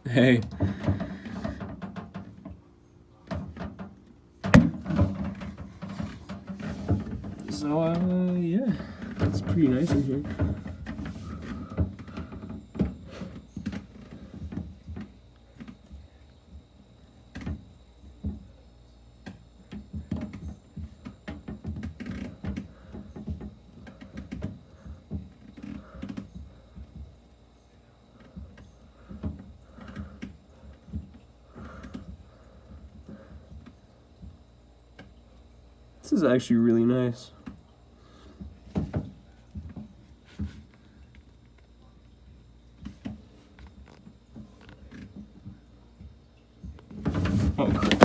Hey. So, yeah, it's pretty nice in here. This is actually really nice. Oh, crap.